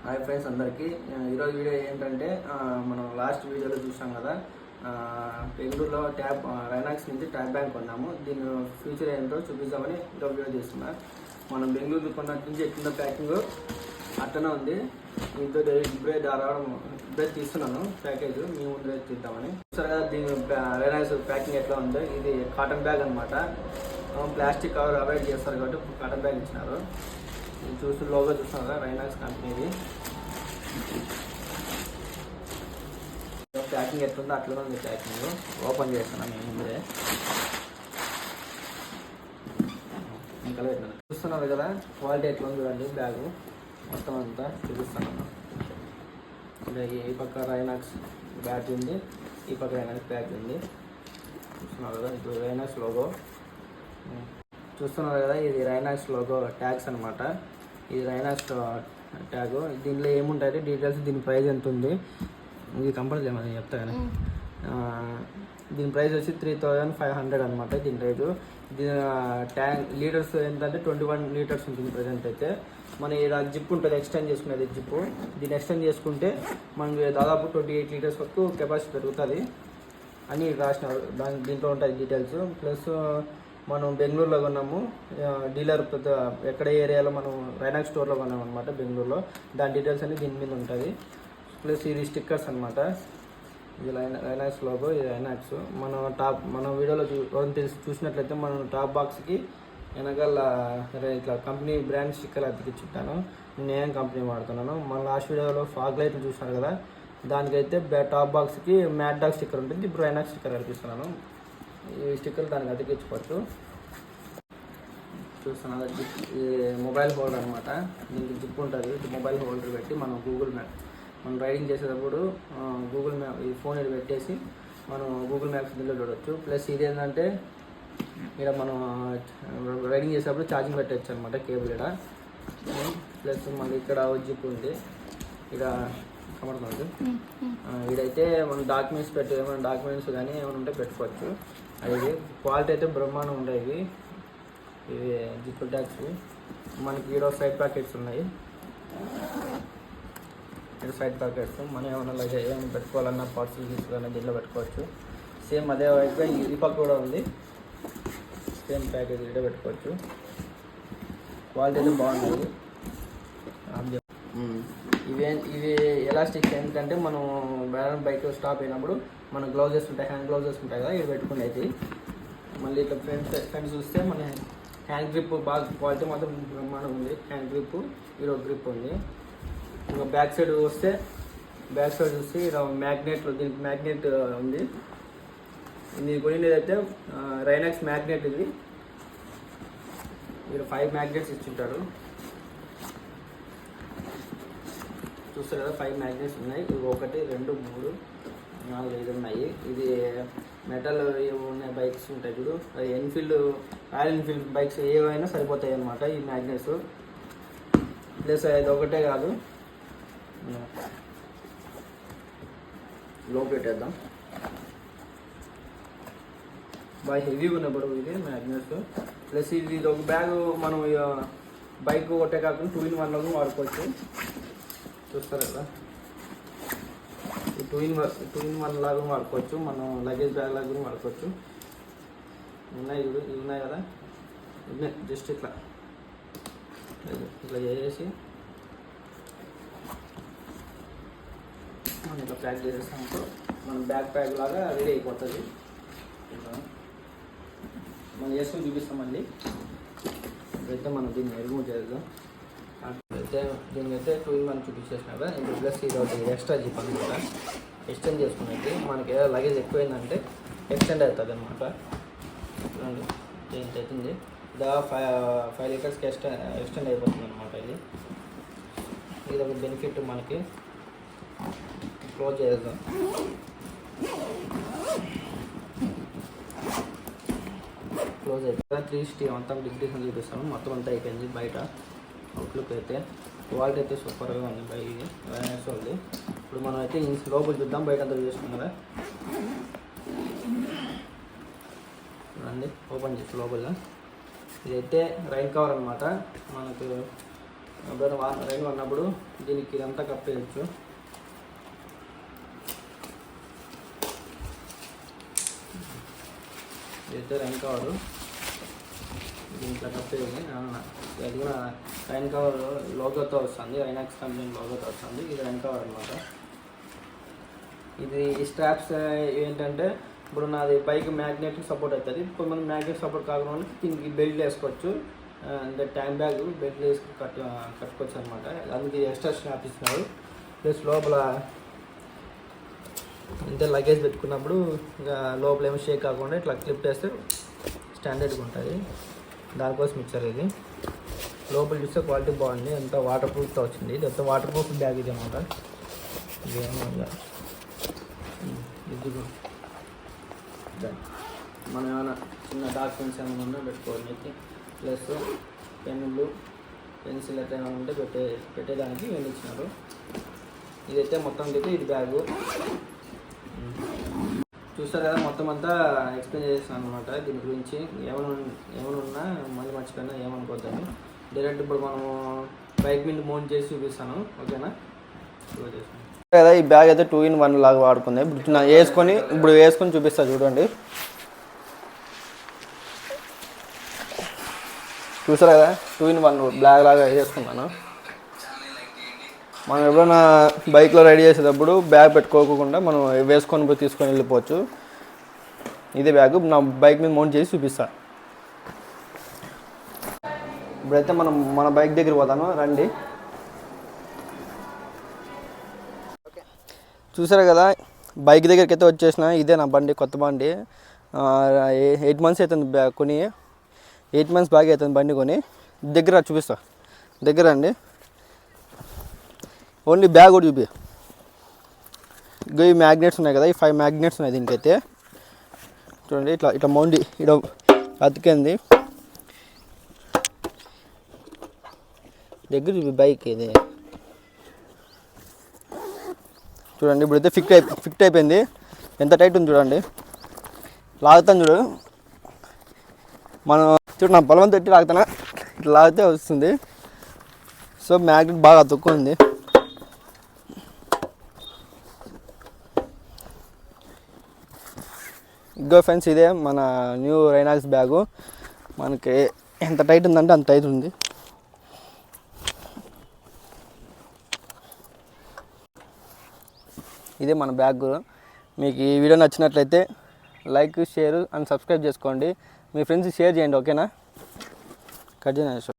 Hi friends అందరికీ. ఈరోజు video ఏంటంటే మనం లాస్ట్ వీడియోలో చూసాం కదా, బెంగళూరులో రైనాక్స్ నుంచి ట్యాప్ బ్యాంక్ కొన్నాము. దీని ఫ్యూచర్ ఏంటో చూపిద్దామని ఇంకో వీడియో చేస్తున్నా. మనం బెంగళూరు కొన్నట్టు నుంచి ఎట్లుందో ప్యాకింగ్ అట్టనే ఉంది. మీతో ఇప్పుడే రావడం ఇప్పుడే తీస్తున్నాను ప్యాకేజ్, మీ ముందు తీద్దామని. చూసారు కదా దీని రైనాక్స్ ప్యాకింగ్ ఎట్లా ఉందో. ఇది కాటన్ బ్యాగ్ అనమాట. ప్లాస్టిక్ కవర్ అవాయిడ్ చేస్తారు కాబట్టి కాటన్ బ్యాగ్ ఇచ్చినారు. చూసి లోగో చూస్తున్నారు కదా, రైనాక్స్ కంపెనీది. ప్యాకింగ్ ఎట్లుందో అట్లనే ఉంది ప్యాకింగ్. ఓపెన్ చేస్తున్నాను నేను ముందే. ఇంకా చూస్తున్నారు కదా క్వాలిటీ ఎట్లా ఉంది చూడండి. బ్యాగు మొత్తం అంతా చూపిస్తున్నాను. ఈ పక్క రైనాక్స్ బ్యాగ్ ఉంది, ఈ పక్క రైనాక్స్ బ్యాగ్ ఉంది. చూస్తున్నారు కదా, ఇప్పుడు రైనాక్స్ లోగో చూస్తున్నారు కదా. ఇది రైనాక్స్ లోగో ట్యాగ్స్ అనమాట. ఇది రైనాక్స్ ట్యాగ్. దీనిలో ఏముంటాయి డీటెయిల్స్, దీని ప్రైస్ ఎంత ఉంది, ఇది కంపల్సరీ ఏమని చెప్తా కానీ. దీని ప్రైస్ వచ్చి 3500 అనమాట దీని రేటు. దీని ట్యాంక్ లీటర్స్ ఏంటంటే 21 లీటర్స్ ఉంటుంది ప్రజెంట్ అయితే. మన ఇలా జిప్ ఉంటుంది, ఎక్స్టెండ్ చేసుకునేది జిప్పు. దీన్ని ఎక్స్టెండ్ చేసుకుంటే మనకి దాదాపు 28 లీటర్స్ వరకు కెపాసిటీ పెరుగుతుంది అని రాసినారు. దీంట్లో ఉంటాయి డీటెయిల్స్. ప్లస్ మనం బెంగళూరులో కొన్నాము, డీలర్ పెద్ద ఎక్కడ ఏరియాలో మనం రైనాక్స్ స్టోర్లో కొన్నాం అనమాట బెంగళూరులో. దాని డీటెయిల్స్ అన్ని దీని మీద ఉంటుంది. ప్లస్ ఇది స్టిక్కర్స్ అనమాట. ఇది రైనాక్స్ లోగో, ఇది రైనాక్స్. మన వీడియోలో చూసినట్లయితే మనం టాప్ బాక్స్కి వెనకాల ఇట్లా కంపెనీ బ్రాండ్ స్టిక్కర్ అతికిచ్చుంటాను. నేను కంపెనీ వాడుతున్నాను. మన లాస్ట్ వీడియోలో ఫాగ్ లైట్లు చూసినారు కదా, దానికైతే టాప్ బాక్స్కి మ్యాట్ డాగ్ స్టిక్కర్ ఉంటుంది. ఇప్పుడు రైనాక్స్ స్టిక్కర్ అతికిస్తున్నాను. ఈ స్టిక్కర్ దానికి అతికించుకోవచ్చు. చూస్తున్నా ఇది మొబైల్ హోల్డర్ అనమాట. దీనికి జిప్ ఉంటుంది. మొబైల్ హోల్డర్ పెట్టి మనం గూగుల్ మ్యాప్ మనం రైడింగ్ చేసేటప్పుడు గూగుల్ మ్యాప్ ఈ ఫోన్ ఇది పెట్టేసి మనం గూగుల్ మ్యాప్స్ దీనిలో చూడవచ్చు. ప్లస్ ఇది ఏంటంటే ఇక్కడ మనం రైడింగ్ చేసేటప్పుడు ఛార్జింగ్ పెట్టచ్చు అనమాట, కేబుల్ ఇక్కడ. ప్లస్ మళ్ళీ ఇక్కడ జిప్ ఉంది, ఇక్కడ కమడుతుంది. ఇదైతే మనం డాక్యుమెంట్స్ ఏమైనా డాక్యుమెంట్స్ కానీ ఏమైనా ఉంటే పెట్టుకోవచ్చు. అది క్వాలిటీ అయితే బ్రహ్మాండం ఉండేవి. ఇవి జిప్ ట్యాగ్స్. మనకి ఈడో సైడ్ ప్యాకెట్స్ ఉన్నాయి. ఇక్కడ సైడ్ ప్యాకెట్స్ మనం ఏమైనా ఏమైనా పెట్టుకోవాలన్నా పార్సల్ తీసుకోవాలన్నా దీంట్లో పెట్టుకోవచ్చు. సేమ్ అదే వైపుగా ఈ పక్క కూడా ఉంది, సేమ్ ప్యాకేజ్ ఇక్కడ పెట్టుకోవచ్చు. క్వాలిటీ అయితే బాగుంటుంది. ఇవి ఎలాస్టిక్స్ ఏంటంటే మనం బైక్ స్టాప్ అయినప్పుడు మన గ్లౌజెస్ ఉంటాయి, హ్యాండ్ గ్లౌజెస్ ఉంటాయి కదా, ఇవి పెట్టుకునేది. మళ్ళీ ఇట్లా ఫ్రెండ్స్ చూస్తే మన హ్యాండ్ గ్రిప్ బాగా క్వాలిటీ మాత్రం బ్రహ్మాండం ఉంది. హ్యాండ్ గ్రిప్ ఈరో గ్రిప్ ఉంది. ఇంకా బ్యాక్ సైడ్ చూస్తే ఇలా మ్యాగ్నెట్లు, దీనికి మ్యాగ్నెట్ ఉంది. ఇది కొనేది అయితే రైనాక్స్ మ్యాగ్నెట్. ఇది మీరు 5 మ్యాగ్నెట్స్ ఇచ్చింటారు. చూస్తారు కదా 5 మ్యాగ్నెట్స్ ఉన్నాయి. ఇవి 1 2 3 4 5 ఉన్నాయి. ఇది మెటల్ ఉన్న బైక్స్ ఉంటాయి చూడు, అది రాయల్ ఎన్ఫీల్డ్ బైక్స్ ఏవైనా సరిపోతాయి అన్నమాట ఈ మ్యాగ్నెట్స్. ప్లస్ అది ఒకటే కాదు, లో పెట్టేద్దాం. బాగా హెవీగా ఉన్నప్పుడు ఇది మ్యాగ్నెట్స్. ప్లస్ ఇది ఒక బ్యాగ్ మనం బైక్ ఒకటే కాకుండా 2 in 1 వాడుకోవచ్చు. చూస్తారు కదా, టూ ఇన్ వన్ లాగా వాడుకోవచ్చు. మనం లగేజ్ బ్యాగ్ లాగా వాడుకోవచ్చు. ఇవి ఉన్నాయి కదా, జస్ట్ ఇట్లా చేసేసి మనం ఇట్లా ప్యాక్ చేసేస్తాం. మనం బ్యాగ్ ప్యాక్ లాగా రెడీ అయిపోతుంది. మనం వేసుకొని చూపిస్తాం. మళ్ళీ అయితే మనం దీన్ని రిమూవ్ చేద్దాం. అయితే దీనికైతే 2 in 1 చూపించేసిన కదా. ఇంకా ప్లస్ ఇది ఒకటి ఎక్స్ట్రా జిప్ అనమాట. ఎక్స్టెండ్ చేసుకునేది మనకి ఏదో లగేజ్ ఎక్కువైందంటే ఎక్స్టెండ్ అవుతుంది అనమాట. చూడండి దీనికి అవుతుంది. దా 5 లీటర్స్కి ఎక్స్టెండ్ అయిపోతుంది అనమాట. ఇది ఒక బెనిఫిట్ మనకి. క్లోజ్ చేద్దాం. క్లోజ్ అయిపోయింది. 360 మొత్తం డిగ్రీస్ అని చూపిస్తాను. మొత్తం అంతా అయిపోయింది. బయట అవుట్లుక్ అయితే క్వాలిటీ అయితే సూపర్గా ఉంది. ఇది రైనాక్స్ ఉంది. ఇప్పుడు మనం అయితే లోపల చూద్దాం, బయట అంతా చూసుకున్నాం కదా. చూడండి ఓపెన్ చేసి లోపల ఇదైతే రైన్ కవర్ అనమాట. మనకు ఎప్పుడైనా రైన్ పడినప్పుడు దీనికి ఇదంతా కప్పేయచ్చు. ఇదైతే రైన్ కవరు, దీంట్లో కప్పేది. అది కూడా రైన్ కవర్ లోగోతో వస్తుంది, రైనాక్స్ కంపెనీ లోగోతో వస్తుంది. ఇది రైన్ కవర్ అనమాట. ఇది స్ట్రాప్స్ ఏంటంటే ఇప్పుడు నాది బైక్ మ్యాగ్నెట్కి సపోర్ట్ అవుతుంది. ఇప్పుడు మనం మ్యాగ్నెట్ సపోర్ట్ కాకుండా దీనికి బెల్ట్ వేసుకోవచ్చు. అంటే ట్యాంక్ బ్యాగ్ బెల్ట్ వేసి కట్టుకోవచ్చు అనమాట. అందుకే ఎక్స్ట్రా స్ట్రాప్ ఇస్తున్నారు. ప్లస్ లోపల అంటే లగేజ్ పెట్టుకున్నప్పుడు ఇంకా లోపల ఏమో షేక్ కాకుండా ఇట్లా క్లిప్ వేస్తే స్టాండర్డ్గా ఉంటుంది. దానికోసం ఇచ్చారు. ఇది లోపల చూస్తే క్వాలిటీ బాగుంది, ఎంత వాటర్ ప్రూఫ్తో వచ్చింది. ఇది ఎంత వాటర్ ప్రూఫ్ బ్యాగ్ ఇది అనమాట. ఇది మనం ఏమైనా చిన్న డాక్యుమెంట్స్ ఏమైనా ఉన్నా పెట్టుకోవడానికి, ప్లస్ పెన్నులు పెన్సిల్ అయితే ఏమైనా ఉంటే పెట్టేదానికి వీళ్ళు ఇచ్చినారు. ఇదైతే మొత్తం అయితే ఇది బ్యాగు చూస్తారు కదా. మొత్తం అంతా ఎక్స్ప్లెయిన్ చేస్తాను అనమాట. దీని గురించి ఏమైనా ఉన్నా మళ్ళీ మర్చిపోయినా ఏమనుకోద్దని. డైరెక్ట్ ఇప్పుడు మనము బైక్ మీద మౌంట్ చేసి చూపిస్తాను, ఓకేనా? కదా ఈ బ్యాగ్ అయితే 2-in-1 లాగా వాడుకుంది. ఇప్పుడు వేసుకొని చూపిస్తా చూడండి. చూసారు కదా 2-in-1 బ్యాగ్ లాగా వేసుకున్నాను. మనం ఎప్పుడైనా బైక్లో రైడ్ చేసేటప్పుడు బ్యాగ్ పెట్టుకోకుండా మనం వేసుకొని పోయి తీసుకొని వెళ్ళిపోవచ్చు. ఇదే బ్యాగ్ నా బైక్ మీద మౌంట్ చేసి చూపిస్తా. ఇప్పుడైతే మన బైక్ దగ్గర పోతాను, రండి. చూసారు కదా బైక్ దగ్గరికి అయితే వచ్చేసిన. ఇదే నా బండి, కొత్త బండి. 8 months అవుతుంది కొని. 8 months బాగా అవుతుంది బండి కొని. దగ్గర చూపిస్తా, దగ్గర అండి. ఓన్లీ బ్యాగ్ కూడా చూపి. ఈ మ్యాగ్నెట్స్ ఉన్నాయి కదా, ఈ 5 మ్యాగ్నెట్స్ ఉన్నాయి దీనికైతే. చూడండి ఇట్లా మౌండి ఇక్కడ అతికింది. దగ్గర చూపి బైక్ ఇది. చూడండి ఇప్పుడైతే ఫిక్ట్ అయిపోయింది. ఎంత టైట్ ఉంది చూడండి. లాగుతాను చూడు. నా బలవంతం పెట్టి లాగుతానా, ఇట్లా లాగితే వస్తుంది. సో మ్యాగ్నెట్ బాగా అతుక్కుంది. ఇగో ఫ్రెండ్స్, ఇదే మన న్యూ రైనాక్స్ బ్యాగు. మనకి ఎంత టైట్ ఉందంటే అంత టైట్ ఉంది. ఇదే మన బ్యాగ్. మీకు ఈ వీడియో నచ్చినట్లయితే లైక్, షేర్ అండ్ సబ్స్క్రైబ్ చేసుకోండి. మీ ఫ్రెండ్స్కి షేర్ చేయండి, ఓకేనా? కట్ చేయండి.